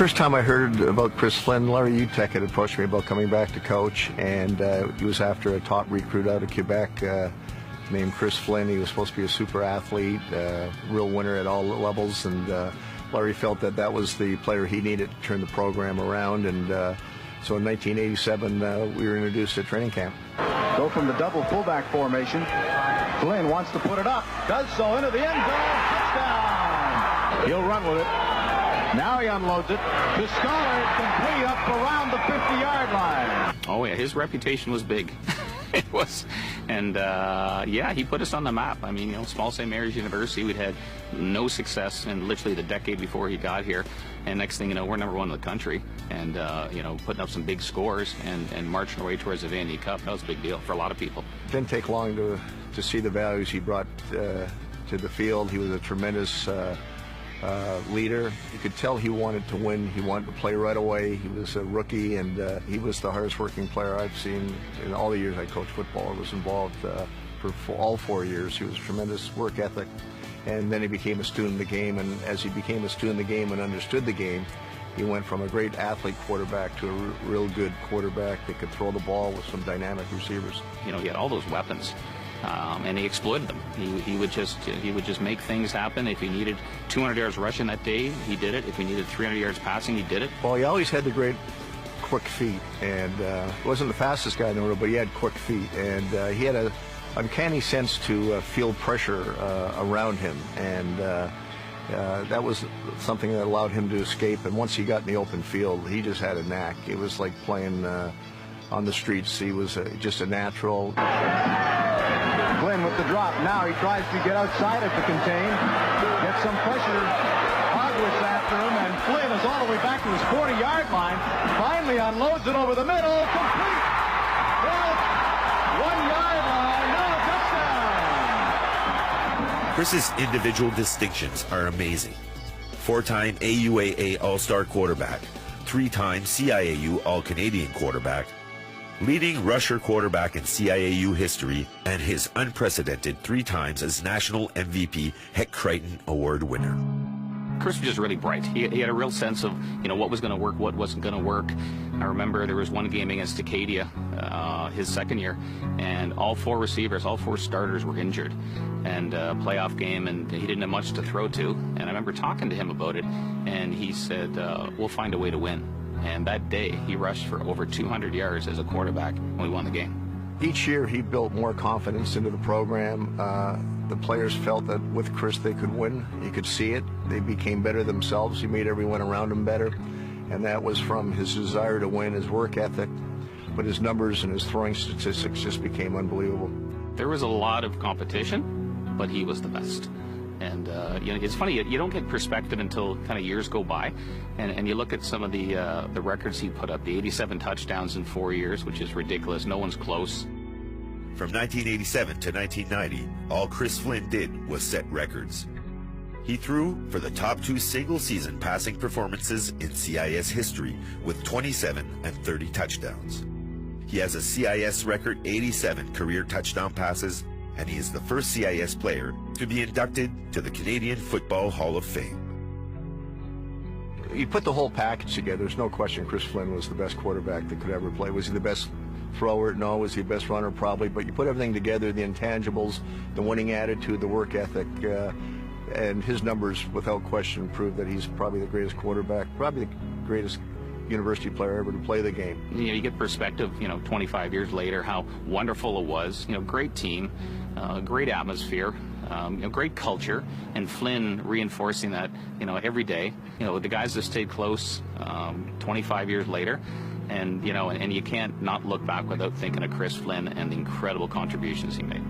First time I heard about Chris Flynn, Larry Utek had approached me about coming back to coach, and he was after a top recruit out of Quebec named Chris Flynn. He was supposed to be a super athlete, real winner at all levels, and Larry felt that that was the player he needed to turn the program around, and so in 1987 we were introduced at training camp. Go from the double fullback formation. Flynn wants to put it up, does so into the end zone, touchdown! He'll run with it. Now he unloads it to Scholar, complete up around the 50-yard line. Oh yeah, his reputation was big. It was, and yeah, he put us on the map. I mean, you know, small St. Mary's University, we'd had no success in literally the decade before he got here, and next thing you know, we're #1 in the country, and you know, putting up some big scores and marching our way towards the Vandy Cup. That was a big deal for a lot of people. It didn't take long to see the values he brought to the field. He was a tremendous leader. You could tell he wanted to win. He wanted to play right away. He was a rookie, and he was the hardest working player I've seen in all the years I coached football. I was involved for all 4 years. He was a tremendous work ethic, and then he became a student of the game, and as he became a student of the game and understood the game, he went from a great athlete quarterback to a real good quarterback that could throw the ball with some dynamic receivers. You know, he had all those weapons. And he exploited them. He would just make things happen. If he needed 200 yards rushing that day, he did it. If he needed 300 yards passing, he did it. Well, he always had the great quick feet, and he wasn't the fastest guy in the world, but he had quick feet, and he had an uncanny sense to feel pressure around him, and that was something that allowed him to escape. And once he got in the open field, he just had a knack. It was like playing on the streets. He was just a natural. Flynn with the drop. Now he tries to get outside it to contain. Gets some pressure. Hogwarts after him, and Flynn is all the way back to his 40-yard line. Finally unloads it over the middle. Complete. Well, 1-yard line. No, touchdown. Chris's individual distinctions are amazing. 4-time AUAA All-Star quarterback, 3-time CIAU All-Canadian quarterback, leading rusher quarterback in CIAU history, and his unprecedented 3 times as National MVP Heck Crichton Award winner. Chris was just really bright. He had a real sense of, you know, what was going to work, what wasn't going to work. I remember there was one game against Acadia, his second year, and all 4 receivers, all 4 starters were injured, and playoff game, and he didn't have much to throw to. And I remember talking to him about it, and he said, we'll find a way to win. And that day, he rushed for over 200 yards as a quarterback, and we won the game. Each year, he built more confidence into the program. The players felt that with Chris, they could win. You could see it. They became better themselves. He made everyone around him better. And that was from his desire to win, his work ethic. But his numbers and his throwing statistics just became unbelievable. There was a lot of competition, but he was the best. And you know, it's funny, you don't get perspective until kind of years go by, and you look at some of the records he put up, the 87 touchdowns in 4 years, which is ridiculous. No one's close. From 1987 to 1990, all Chris Flynn did was set records. He threw for the top 2 single-season passing performances in CIS history with 27 and 30 touchdowns. He has a CIS record 87 career touchdown passes, and he is the first CIS player to be inducted to the Canadian Football Hall of Fame. You put the whole package together, there's no question Chris Flynn was the best quarterback that could ever play. Was he the best thrower? No. Was he the best runner? Probably. But you put everything together, the intangibles, the winning attitude, the work ethic, and his numbers, without question, prove that he's probably the greatest quarterback, probably the greatest university player ever to play the game. You know, you get perspective, you know, 25 years later, how wonderful it was. You know, great team, great atmosphere, you know, great culture, and Flynn reinforcing that, you know, every day. You know, the guys that stayed close 25 years later, and, you know, and you can't not look back without thinking of Chris Flynn and the incredible contributions he made.